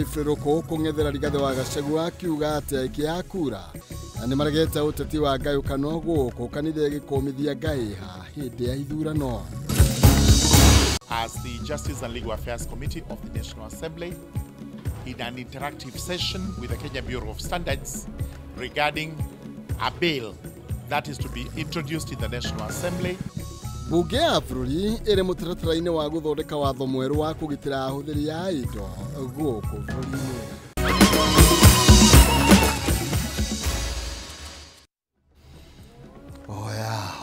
Godfrey Roko kung'ethera Rigathi wa Gachagua kiuga ati kiakura na ni maregete uteti wa ngayukano guku kanitha gikomithia ngaiha hindi ya ithurano. As the Justice and Legal Affairs Committee of the National Assembly, in an interactive session with the Kenya Bureau of Standards regarding a bill that is to be introduced in the National Assembly. Bunge ya bururi iri mutaratara-ini wa guthondeka watho mweru wa kugitira ahuthiri ya indo guku bururi-ini.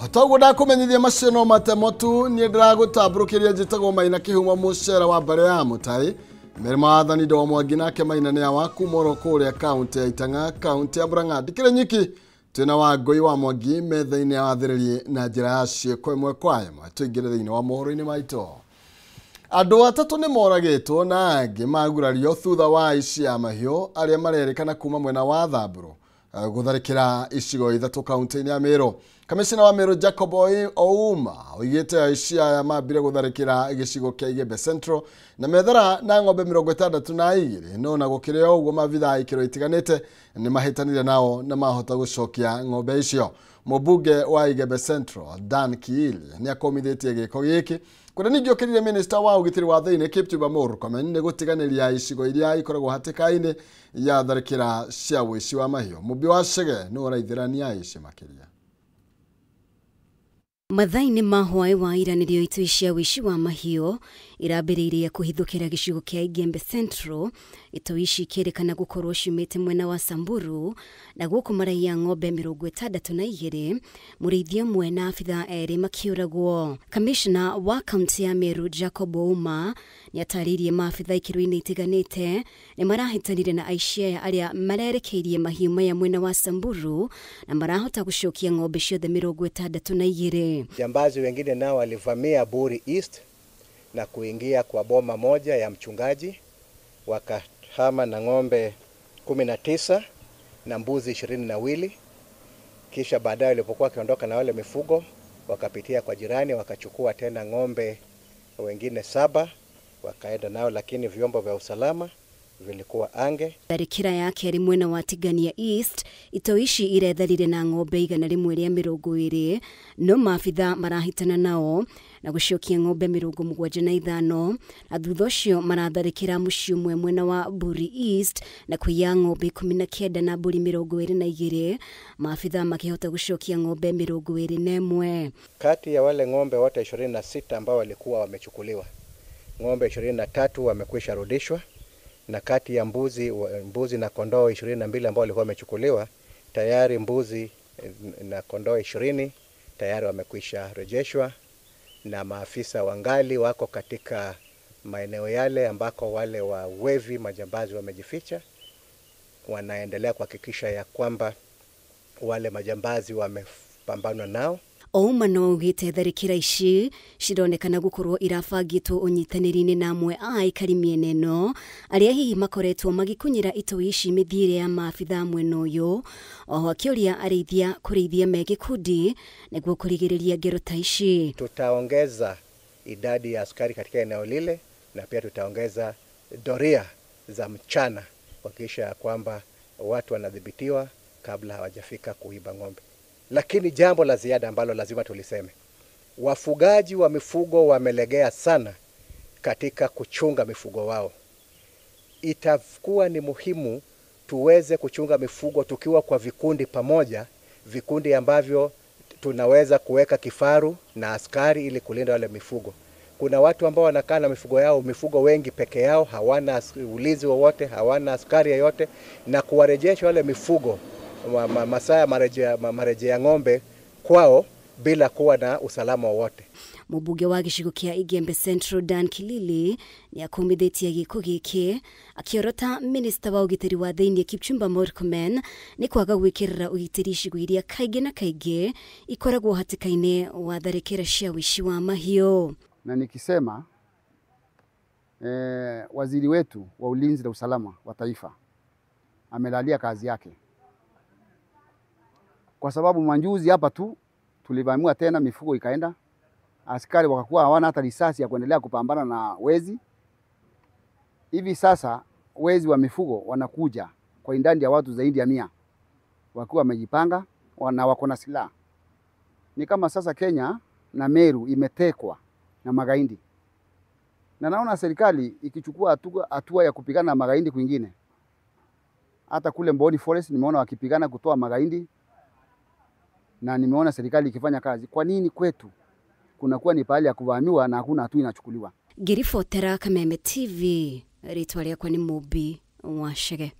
Otaguo ndakumenyithia maceno matemotu ni ndiragutamburukiria njitagwo Maina Kihuma mucera wa mbere ya mutai merima wathani ndo Mwangi nake Maina ni awaku moro kuria kaunti ya Itanga kaunti ya Murang'a ndikire nyiki twina Wangui wa Mwangi metha-ini ya wathiririe na njira ya cieko imwe kwa imwe tuingire thiini wa mohoro-ini maito. Andu atatu ni moragitwo na angi magurario thutha wa aici a mahiu aria marerikana kuma mwena wa Thamburu gutharikira icigo ithatu kaunti-ini ya Meru. Kamishina wa Meru Jacob Ouma oigite aici aya mambire gutharikira gicigo kia Igembe Central na methara na ng'ombe 62 no na gukire uguo mavitha ikiro itiganite ni mahitanire nao na mahota gucokia ng'ombe icio. Mubunge wa Igembe Central Dan Kiili ni akomithitie giko giki kuria ningĩ okirire minister wa ugitiri wa thiini Kipchumba Murkomen ni gutiganiria icigo iria ikoragwo hatĩka-inĩ ya tharĩkĩra cia ũici wa mahiũ. Mumbi wa Chege ni ũraithĩrania aici makiria. Mathaini ma hwaĩ wa iranirio itoi cia ũici wa mahiũ irambĩrĩirie kũhithũkĩra gĩcigo kĩa Igembe Central. Itoi ici ikĩrĩkana gũkorwo ciumĩte mwena wa Samburu na gũkũ maraia ng'ombe 62 mũrĩithia ũmwe na abitha erĩ makĩũragwo. Kamishna wa kaunti ya Meru Jacob Ouma ni atarĩirie maabitha ikĩro-inĩ itiganĩte ni marahitanire na aici aya arĩa marerekeirie mahiũ maya mwena wa Samburu na marahota gũcokia ng'ombe ciothe 62. Jambazi wengine nao walivamia Buri East na kuingia kwa boma moja ya mchungaji, wakahama na ng'ombe 19 na mbuzi 22. Kisha baadaye walipokuwa wakiondoka na wale mifugo wakapitia kwa jirani wakachukua tena ng'ombe wengine 7 wakaenda nao, lakini vyombo vya usalama vilikuwa ange. Tharĩkĩra ya kerĩ mwena wa Tigania East itoi ici iretharire na ng'ombe 120 no maabitha marahitana nao na gucokia ng'ombe 75 na thutha ũcio maratharĩkĩra mũciĩ ũmwe mwena wa Buri East na kũiya ng'ombe 19 na mbũri 22. Maabitha makihota gucokia ng'ombe 21. Kati ya wale ng'ombe wote 26 ambao walikuwa wamechukuliwa, ng'ombe 23 wamekwisha rudishwa, na kati ya mbuzi na kondoo 22 ambao walikuwa wamechukuliwa, tayari mbuzi na kondoo 20 tayari wamekwisha rejeshwa, na maafisa wangali wako katika maeneo yale ambako wale wawevi majambazi wamejificha. Wanaendelea kuhakikisha ya kwamba wale majambazi wamepambanwa nao. Ouma no ugite tharĩkĩra ici cironekana gukorwo irabangitwo unyitanĩri-inĩ na amwe a aikari mĩena ĩno arĩa hihi makoretwo magikunyĩra itoi ici mĩthiĩre ya maabitha mwena ũyũ, oho akĩũria arĩithia kũrĩithia me gĩkundi nĩguo kũrigĩrĩria ngero ta ici. Tutaongeza idadi ya askari katika eneo lile na pia tutaongeza doria za mchana kuhakikisha kwamba watu wanadhibitiwa kabla hawajafika kuiba ng'ombe. Lakini jambo la ziada ambalo lazima tuliseme, wafugaji wa mifugo wamelegea sana katika kuchunga mifugo wao. Itakuwa ni muhimu tuweze kuchunga mifugo tukiwa kwa vikundi pamoja, vikundi ambavyo tunaweza kuweka kifaru na askari ili kulinda wale mifugo. Kuna watu ambao wanakaa na mifugo wengi peke yao, hawana ulinzi wowote, hawana askari yoyote, na kuwarejesha wale mifugo masaa marejea ng'ombe kwao bila kuwa na usalama wowote. Mubunge wa gĩcigo kia Igembe Central Dan Kilili ni akomithitie giko gĩkĩ akiorota minister wa ugitiri wa thiini Kipchumba Murkomen ni kwaga gwĩkĩrĩra ugitiri icigo iria kaingĩ na kaingĩ ikoragwo hatĩka-inĩ wa tharĩkĩra cia ũici wa mahiũ. Na nikisema waziri wetu wa ulinzi na usalama wa taifa amelalia kazi yake, kwa sababu manjuzi hapa tu tulivamiwa tena, mifugo ikaenda, askari wakakuwa hawana hata risasi ya kuendelea kupambana na wezi. Hivi sasa wezi wa mifugo wanakuja kwa idadi ya watu zaidi ya 100 wakiwa wamejipanga na wako na silaha. Ni kama sasa Kenya na Meru imetekwa na magaidi. Na naona serikali ikichukua hatua ya kupigana na magaidi kwingine. Hata kule Mboni Forest nimeona wakipigana kutoa magaidi, na nimeona serikali ikifanya kazi. Kwa nini kwetu kunakuwa ni pahali ya kuvamiwa na hakuna hatua inachukuliwa? Ngiribotera Kameme TV, ritwa rĩakwa nĩ Mubi Wachege.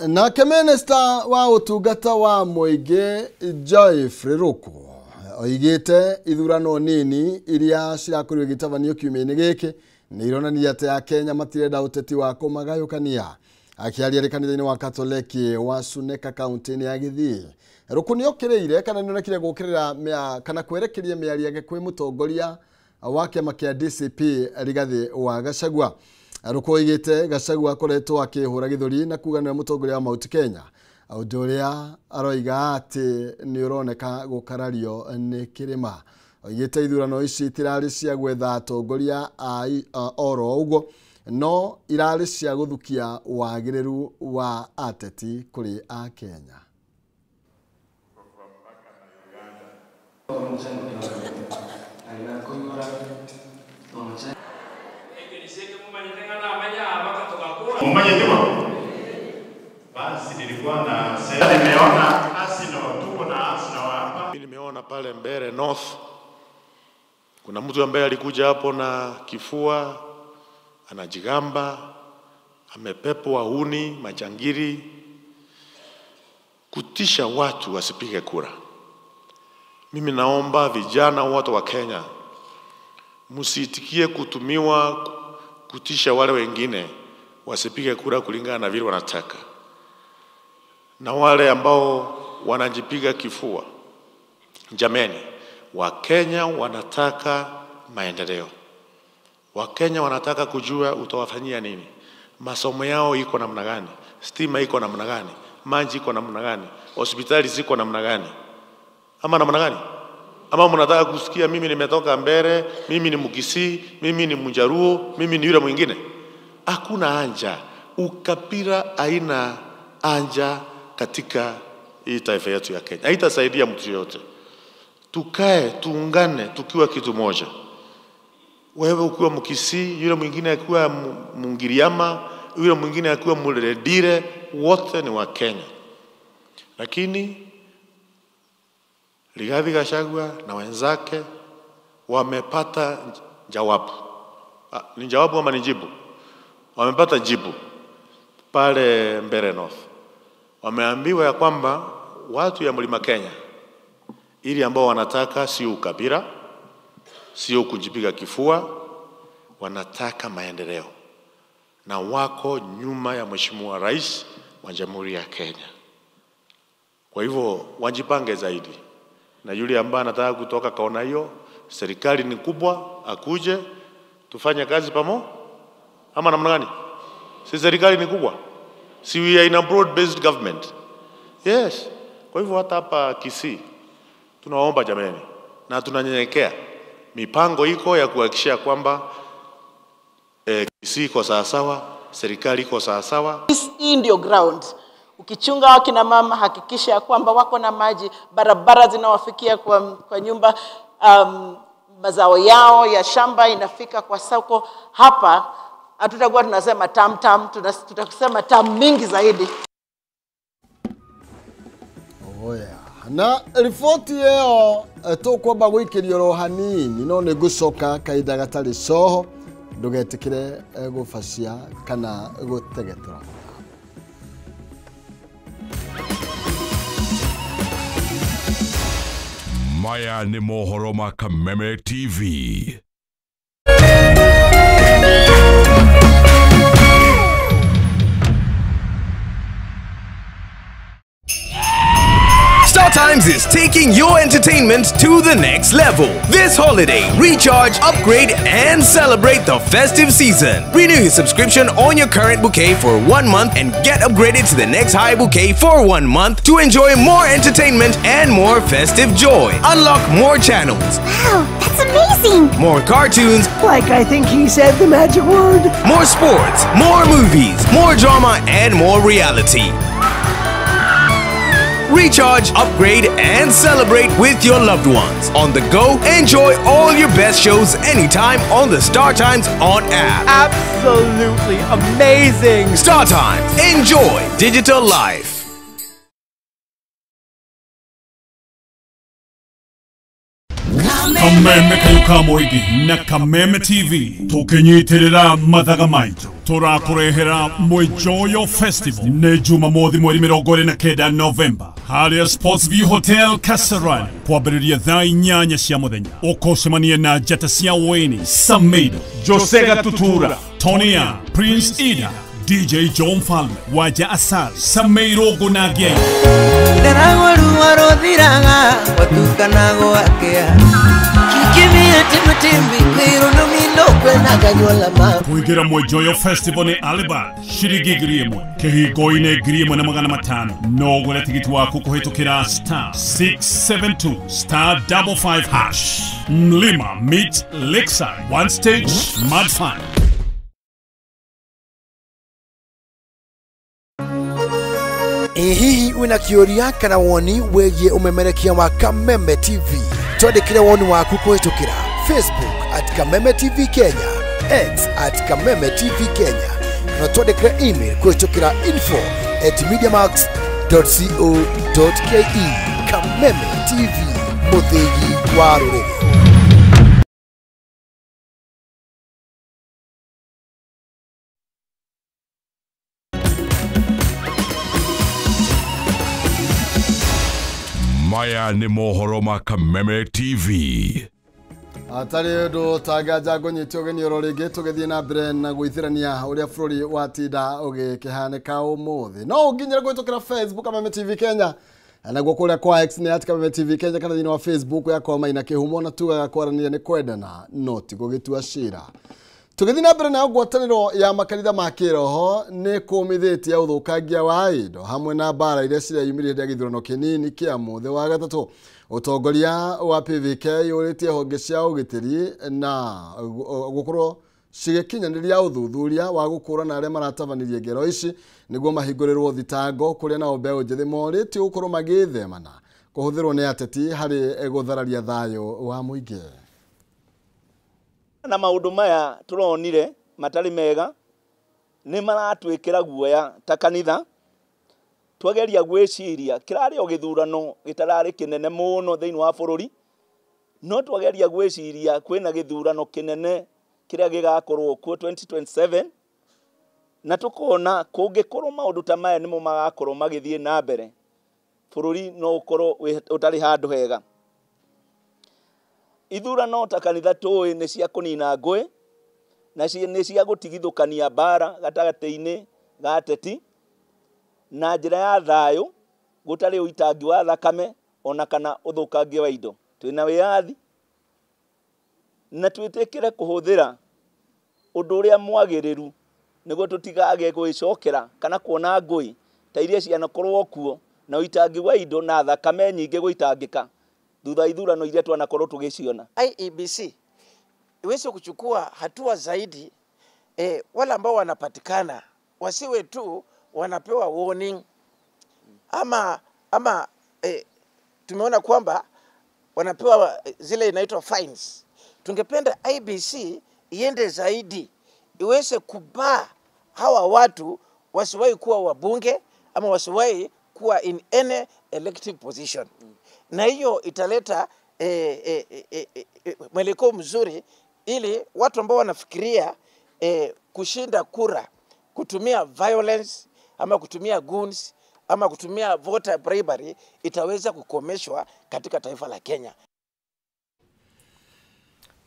Nake Minista wa utungata wa Mũingĩ Joy Friruku oigĩte ithurano nini iria cirakorirwo igĩtabanio kiumia-inĩ gĩkĩ nĩ ironania atĩ Akenya matirenda ũteti wa kũmagayũkania. Akiaria rikanitha-inĩ wa Katoleki wa Suneka kaunti-inĩ ya Githii, Ruku nĩokĩrĩire kana nĩonekire gũkĩrĩra kana kwerekeria mĩario yake kwĩ mũtongoria wa kĩama kĩa DCP Rigathi wa Gachagua. Ruku oigĩte Gachagua akoretwo akĩhũra gĩthũri na kuga nĩwe mũtongoria wa Mount Kenya, ũndũ ũrĩa aroiga atĩ nĩũroneka gũkarario nĩ kĩrĩma. Oigĩte ithurano ici itirarĩ cia gwetha atongoria oro ũguo, no irarĩ cia gũthukia wagĩrĩru wa ateti kũrĩ Akenya. Nimeona pale Mbeere North kuna mtu ambaye alikuja hapo na kifua, anajigamba, amepepwa huni, majangiri, kutisha watu wasipige kura. Mimi naomba vijana wote wa Kenya msitikie kutumiwa kutisha wale wengine wasipige kura kulingana na vile wanataka. Na wale ambao wanajipiga kifua, jameni, Wakenya wanataka maendeleo. Wakenya wanataka kujua utawafanyia nini. Masomo yao iko namna gani? Stima iko namna gani? Maji iko namna gani? Hospitali ziko namna gani? Ama namna gani? Ama mnataka kusikia mimi nimetoka Mbeere, mimi ni Mkisii, mimi ni Mjaruo, mimi ni yule mwingine? Hakuna haja. Ukabila haina haja katika hii taifa yetu ya Kenya. Haitasaidia mtu yote. Tukae, tuungane, tukiwa kitu moja. Wewe ukiwa Mkisii, yule mwingine akiwa Mungiriama, yule mwingine akiwa Muredire, wote ni wa Kenya. Lakini Rigathi Gachagua na wenzake wamepata jawabu. Ni jawabu ama ni jibu? Wamepata jibu pale Mbeere North. Wameambiwa ya kwamba watu ya Mlima Kenya ili ambao wanataka si ukabila, sio kujipiga kifua, wanataka maendeleo. Na wako nyuma ya Mheshimiwa Rais wa Jamhuri ya Kenya. Kwa hivyo wajipange zaidi. Na yule ambaye anataka kutoka kaona hiyo, serikali ni kubwa, akuje tufanye kazi pamoja. Ama namna gani? Si serikali ni kubwa. Si we are in a broad based government. Yes. Kwa hivyo hata hapa Kisii tunaomba jameni na tunanyenyekea. Mipango iko ya kuhakikisha kwamba Kisii iko sawa sawa, serikali iko sawa sawa. Hii ndio ground. Ukichunga wakina mama, hakikisha kwamba wako na maji, barabara zinawafikia kwa nyumba, mazao yao ya shamba inafika kwa soko. Hapa hatutakuwa tunasema tam, tutasema tam mingi zaidi. Na ripoti yao tukwamba gũikĩrio ro hanini no nĩ gũcoka kahinda gatarĩ coho, ndũgetikire gũbacia kana gũtegetura. Maya nĩ mohoro ma Kameme TV. Start time! Times is taking your entertainment to the next level. This holiday, recharge, upgrade, and celebrate the festive season. Renew your subscription on your current bouquet for 1 month and get upgraded to the next high bouquet for 1 month to enjoy more entertainment and more festive joy. Unlock more channels. Wow, that's amazing! More cartoons. Like I think he said the magic word. More sports, more movies, more drama, and more reality. Recharge, upgrade, and celebrate with your loved ones. On the go, enjoy all your best shows anytime on the StarTimes On app. Absolutely amazing! StarTimes, enjoy digital life. Kameme kayuka moigi na Kameme TV tukinyiterera mathaga maitu turakurehera Mwijoyo Festival ne Jumamothi mweri 29 November haria Sportsview Hotel Kasarani kwambĩrĩria thaa 8 cia mũthenya ũkocemania na njata cia Wayne, Samido, Jose Gatutura, Tonya, Prince Ida, DJ John Falme, Waja Asal, Sameiro Gunagia. Ndaragwaru warothiraga watukanago akea. Kikimia timutimbi kwiro no milokwe na ganyola ma. Kuigira Mwijoyo Festival ni Alibad, shirigi griemwe. Kehigoine griemwe na magana matano. Nogwele tigiti wako kuhitukira star 672 star 55 hash. Mlima meet Lakeside, one stage, mad fun. Hihi wina kioria kana woni wegie umemerekia wa Kameme TV. Twandikire woni waku kuhitukira Facebook @Kameme TV Kenya, X @Kameme TV Kenya, na twandikire email kuhitukira info@mediamax.co.ke. Kameme TV, muthigi wa ruriri. Maya ni mohoro ma Kameme TV. Atari ndo tagaja gonyete ogeni ororege tugethie na mbere na gwithirania uria bururi watinda ugikihaneka umuthi. No nginyira gwitukira Facebook Kameme TV Kenya. Anaguo kuria kwa X ni @Kameme TV Kenya kana thini wa Facebook yakwa Maina Kihumo na tugaga kwaranira ni kwendana noti gugitua shira. Tugethie na mbere na ngwataniro ya makanitha ma kiroho ni kumithitie uthukangia wa indo hamwe na bara iria cireyumirire githurano kinini kia muthe wa gatatu. Utongoria wa PVK yuritie honge cia ugitiri na gukorwo cigikinyaniria uthuthuria wa gukurana aria maratabanirie ngero ici niguo mahingũrĩrwo thitango kuria na mbeu njithi morĩtio gukorwo magĩthemana kuhuthirwo ni ateti hari guthararia thayo wa muingi. Na maundu maya turonire matari mega ni maratwikira guoya ta kanitha twageria gwiciria kirari o githurano gitarari kinene muno thiini wa bururi no twageria gwiciria kwina githurano kinene kiria gigakorwo ku 2027 na tukona kungikorwo maundu ta maya nimo magakorwo magithie na mbere bururi no ukorwo utari handu hega. Ithurano ta kanitha tui ni cia kunina ngui na ni cia gutigithukania bara gatagati-ini ga ateti na njira ya thayo gutari uitangi wa thakame ona kana uthukangia wa indo. Twina wiathi na twitikire kuhuthira undu uria mwagiriru niguo tutigage gwicokera kana kuona ngui ta iria cianakorwo kuo na uitangi wa indo na thakame nyingi guitangika thutha ithurano iria twanakorwo tugiciona. IEBC iweze kuchukua hatua zaidi, wale ambao wanapatikana wasiwe tu wanapewa warning ama tumeona kwamba wanapewa zile inaitwa fines. Tungependa IEBC iende zaidi, iweze kubaa hawa watu wasiwahi kuwa wabunge ama wasiwahi kuwa in any elective position. Na hiyo italeta mwelekeo mzuri ili watu ambao wanafikiria kushinda kura kutumia violence ama kutumia goons ama kutumia voter bribery itaweza kukomeshwa katika taifa la Kenya.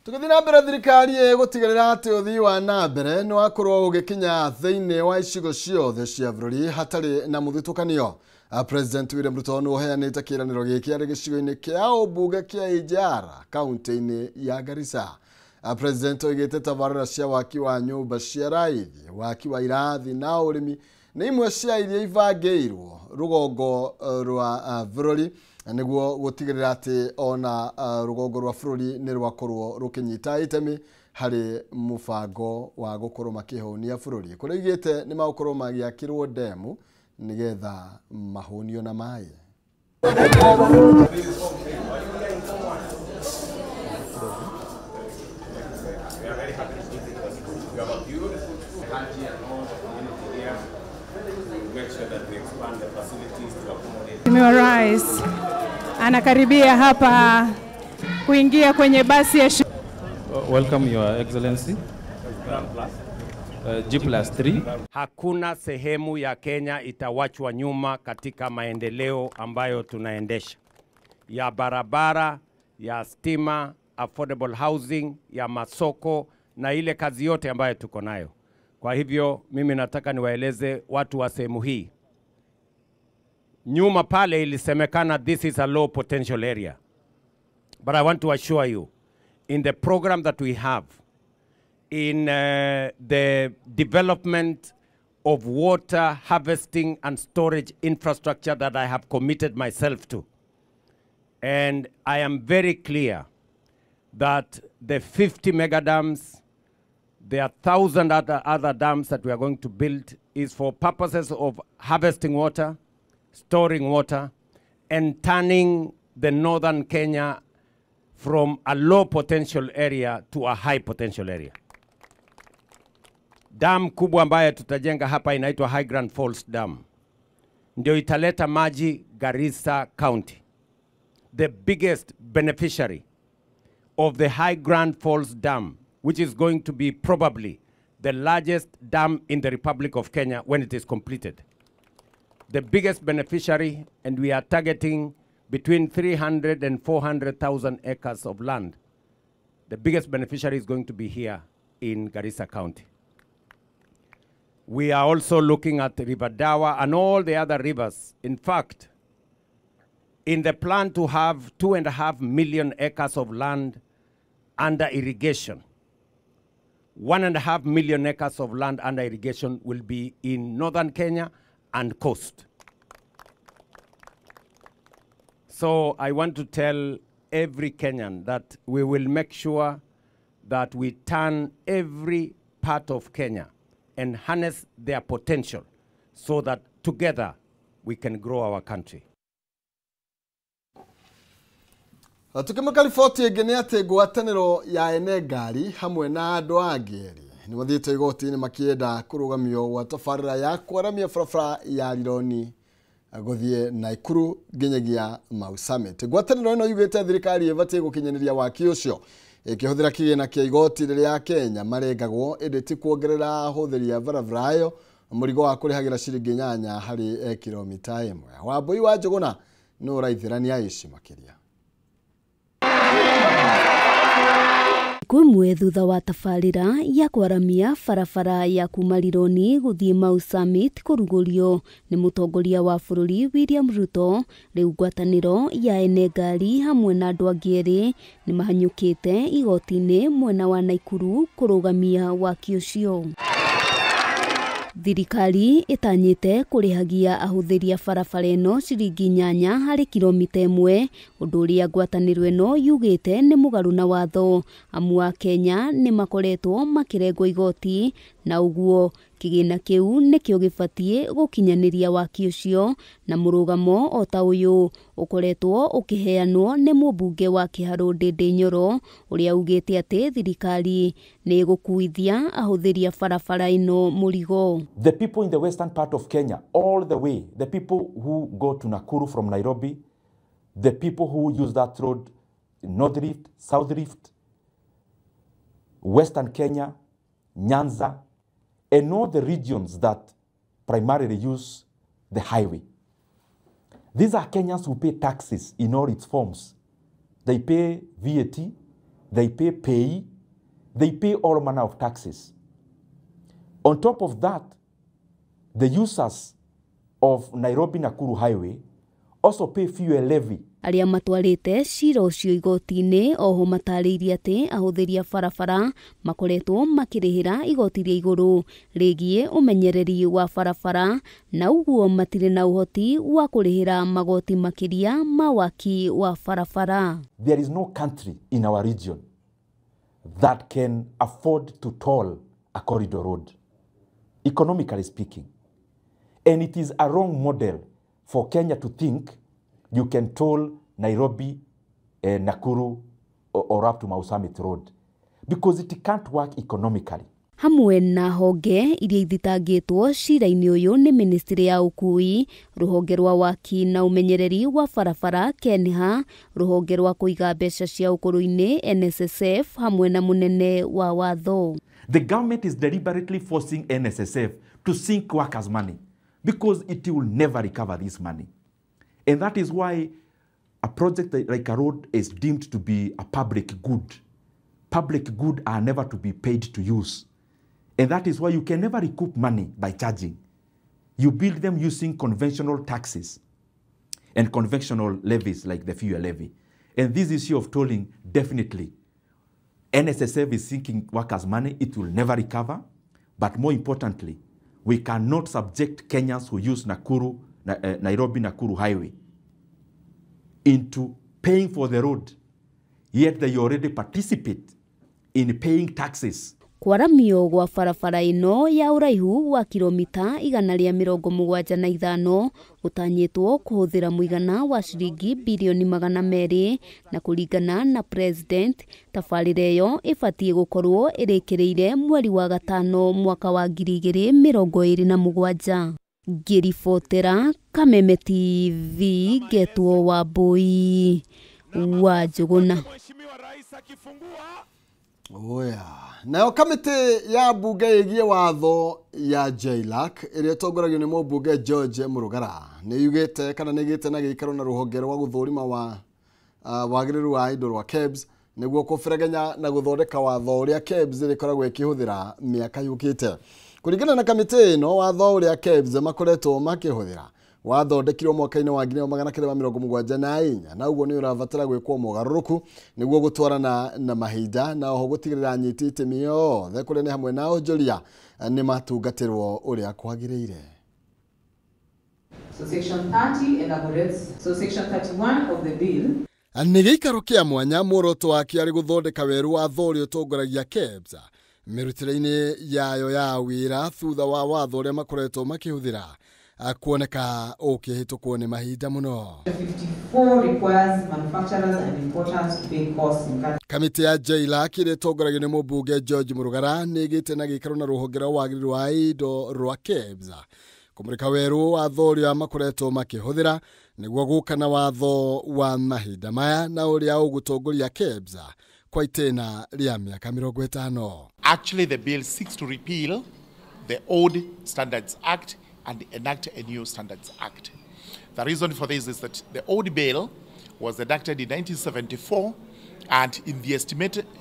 Tukithina mbere thirikari gutigirira ati uthii wa na mbere ni wakorwo ugikinya thiini wa icigo ciothe cia bururi hatari na muthitukanio. President William Ruto no heanite kiraniro giki ari gicigo-ini kia ubunge kia Ijara kaunti-ini ya Garissa. President oigite tabarĩra cia waki wa nyũmba cia raithi, waki wa irathi na urimi ni imwe cia iria ivangiirwo rugongo rwa bururi niguo gutigirira ati ona rugongo rwa bururi ni rwakorwo rukinyita itemi hari mubango wa gukorwo makihonia bururi. Kuria igite ni magukorwo magiakirwo demu nigetha mahonio na mai. Mheshimiwa Rais anakaribia hapa kuingia kwenye basi ya Welcome Your Excellency. G+3. Hakuna sehemu ya Kenya itawachwa nyuma katika maendeleo ambayo tunaendesha. Ya barabara, ya stima, affordable housing, ya masoko na ile kazi yote ambayo tuko nayo. Kwa hivyo mimi nataka niwaeleze watu wa sehemu hii. Nyuma pale ilisemekana this is a low potential area. But I want to assure you, in the program that we have, in the development of water harvesting and storage infrastructure that I have committed myself to, and I am very clear that the 50 mega dams, there are 1,000 other dams that we are going to build is for purposes of harvesting water, storing water, and turning the northern Kenya from a low potential area to a high potential area. Dam kubwa ambayo tutajenga hapa inaitwa High Grand Falls Dam. Ndio italeta maji Garissa County. The biggest beneficiary of the High Grand Falls Dam, which is going to be probably the largest dam in the Republic of Kenya when it is completed. The biggest beneficiary, and we are targeting between 300 and 400,000 acres of land. The biggest beneficiary is going to be here in Garissa County. We are also looking at River Dawa and all the other rivers. In fact, in the plan to have 2.5 million acres of land under irrigation, 1.5 million acres of land under irrigation will be in northern Kenya and coast. So I want to tell every Kenyan that we will make sure that we turn every part of Kenya and harness their potential so that together we can grow our country. Tukimaka riboti ingĩ nĩ atĩ ngwatanĩro ya ene ngari hamwe na andũ angĩ nĩ mathiĩte igoti-inĩ makĩenda kũrũgamio gwa tabarĩra ya kwaramia barabara ya Rironi gũthiĩ Naikuru nginyagia Mau Summit. Ngwatanĩro ĩno yugĩte thirikari ĩbatiĩ gũkinyanĩria waki ũcio ĩkĩhũthĩra kĩgĩna kĩa igoti rĩrĩa Kenya marengagwo ĩndĩ ti kuongerera hũthĩri ya barabara ĩyo mũrigo wa kũrĩhagĩra ciringi 8 harĩ kilomita 1. Wambui wa Njũgũna nĩ ũraithĩrania ici makĩria. Kumwe thutha wa tabarĩra ya kwaramia barabara ya kuma Rironi gũthiĩ Mau Summit kũrugũrio nĩ mũtongoria wa bũrũri William Ruto, rĩu ngwatanĩro ya ene ngari hamwe na andũ angĩ erĩ nĩ mahanyũkĩte igoti-inĩ mwena wa Naikuru kũrũgamia waki ũcio. Thirikari itanyĩte kũrĩhagia ahũthĩri a barabara ĩno ciringi 8 harĩ kilomita 1, ũndũ ũrĩa ngwatanĩro ĩno yugĩte nĩ mũgarũ na watho. Amu a Kenya nĩ makoretwo makĩrengwo igoti na ũguo kĩgĩna kĩu nĩkĩo gĩbatiĩ gũkinyanĩria waki ũcio, na mũrũgamo o ta ũyũ ũkoretwo ũkĩheanwo nĩ mũmbunge wa Kĩharũ Ndĩndĩ Nyoro ũrĩa ugĩte atĩ thirikari nĩ ĩgũkuithia ahũthĩri a barabara ĩno mũrigo. The people in the western part of Kenya, all the way, the people who go to Nakuru from Nairobi, the people who use that road, North Rift, South Rift, Western Kenya, Nyanza, and all the regions that primarily use the highway. These are Kenyans who pay taxes in all its forms. They pay VAT, they pay all manner of taxes. On top of that, the users of Nairobi-Nakuru Highway also pay fuel levy. Aria matwarite cira ucio igoti-ini oho matarĩirie atĩ ahũthĩri a barabara makoretwo makĩrĩhĩra igoti rĩa igũrũ rĩgiĩ ũmenyereri wa barabara na ũguo matirĩ na ũhoti wa kũrĩhĩra magoti makĩria ma waki wa barabara. There is no country in our region that can afford to toll a corridor road, economically speaking. And it is a wrong model for Kenya to think you can toll Nairobi, Nakuru, or up to Mau Summit Road, because it can't work economically. Hamwe na honge iria ithitangĩtwo cira-inĩ ũyũ nĩ Ministry ya Ũkui, rũhonge rwa waki na ũmenyereri wa barabara KENHA, rũhonge rwa kũiga mbeca cia ũkũrũ-inĩ NSSF, hamwe na mũnene wa watho. The government is deliberately forcing NSSF to sink workers' money because it will never recover this money. And that is why a project like a road is deemed to be a public good. Public goods are never to be paid to use. And that is why you can never recoup money by charging. You build them using conventional taxes and conventional levies like the fuel levy. And this issue of tolling, definitely, NSSF is sinking workers' money. It will never recover. But more importantly, we cannot subject Kenyans who use Nairobi-Nakuru Highway into paying for the road, yet they already participate in paying taxes. Kwaramio gwa barabara ino ya uraihu wa kilomita 175 gutanyitwo kuhuthira muigana wa shilingi bilioni 200 na kuringana na president tabarĩra ĩyo ibatie gukorwo ĩrĩkĩrĩire mweri wa gatano mwaka wa 2027. Ngiribotera Kameme TV, Getwo Wambui wa Njuguna. Oya. Nayo kamiti ya bunge igie watho ya JLAC ĩrĩa ĩtongoragio nĩ mũmbunge George Murugara nĩ yugĩte kana nĩ igĩte na gĩikaro na rũhonge rwa gũthũrima wa wagĩrĩru wa indo rwa KEBS nĩguo kũbĩrĩganya na gũthondeka watho ũrĩa KEBS ĩrĩkoragwo ĩkĩhũthĩra mĩaka yũkĩte. Kũringana na kamiti ĩno, watho ũrĩa KEBS makoretwo makĩhũthĩra wathondekirwo mwaka-inĩ wa 1974 na ũguo nĩ ũrabatara gwĩkwo mogarũrũku nĩguo gũtwarana na mahinda na oho gũtigĩrĩra anyiti itemi yothe kũrĩa nĩ hamwe na onjoria nĩ matungatĩrwo ũrĩa kwagĩrĩire. So section 30 elaborates, so section 31 of the bill. Nĩ gĩikaro kĩa mwanya muoroto wake arĩ gũthondeka werũ watho ũrĩa ũtongoragia KEBS mĩrutĩre-inĩ yayo ya wĩra thutha wa watho ũrĩa makoretwo makĩhũthĩra kuoneka ũkĩhĩtũkwo nĩ mahinda mũno. 54 requires manufacturers and importers to pay costs in country. Kamiti ya JLAC ĩrĩa ĩtongoragio nĩ mũmbunge George Murugara nĩ ĩgĩte na gĩikaro na rũhonge rwa wagĩrĩru wa indo rwa KEBS kũmũrĩka werũ watho ũrĩa makoretwo makĩhũthĩra nĩguo gũka na watho wa mahinda maya na ũrĩa ũgũtongoria KEBS kwa itĩna rĩa mĩaka 50. Actually, the bill seeks to repeal the old Standards Act and enact a new Standards Act. The reason for this is that the old bill was enacted in 1974, and in the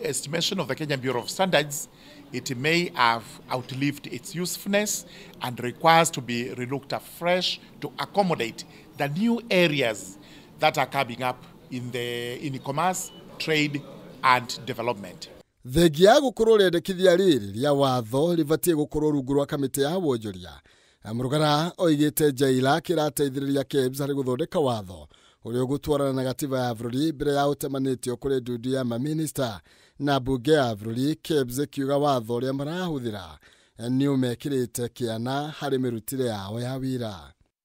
estimation of the Kenya Bureau of Standards, it may have outlived its usefulness and requires to be relooked afresh to accommodate the new areas that are coming up in e-commerce, trade, and development. Thegia gũkorwo rĩendekithia rĩrĩ rĩa watho rĩbatie gũkorwo rungu rwa kamĩtĩ ya wonjoria. Murugara oigĩte JLAC ĩrateithĩrĩria KEBS harĩ gũthondeka watho ũrĩa ũgũtwarana na gatiba ya bũrũri mbere ya ũtemanĩtio kũrĩ ndudu ya mamĩnĩsta na mbunge ya bũrũri. KEBS ĩkiuga watho ũrĩa marahũthĩra nĩ ũmekĩrĩte kĩana harĩ mĩrutĩre yao ya wĩra.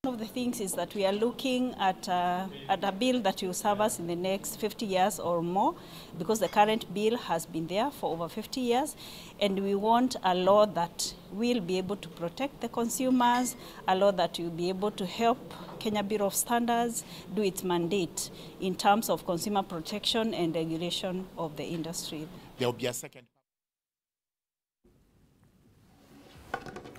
One of the things is that we are looking at a bill that will serve us in the next 50 years or more, because the current bill has been there for over 50 years, and we want a law that will be able to protect the consumers, a law that will be able to help Kenya Bureau of Standards do its mandate in terms of consumer protection and regulation of the industry. There will be a second.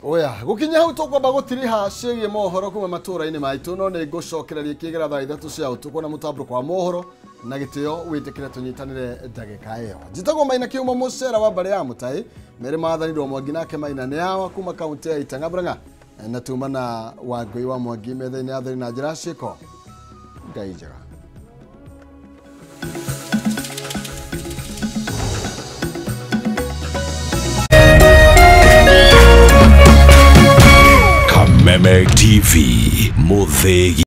Oya, gukinya hau tukwamba gutiriha ciĩgiĩ mohoro kuma matũra-inĩ maitũ no nĩ ngũcokereria kĩgera thaa 3 cia ũtukũ na mũtambũrũko wa mohoro na gĩtĩo wĩtĩkĩre tũnyitanĩre ndagĩka ĩyo. Njĩtagwo Maina Kĩhũmo mũcera wa Mbare ya Mũtaĩ, Mary Maathani Ndoo Mwangi nake Maina nĩ awa kuma kaunti ya Itaanga Murang'a na tuma na Wangũi wa Mwangi metha-inĩ ya thĩinĩ na njĩra ciĩko. Ngai njega. Kameme TV Muthegi.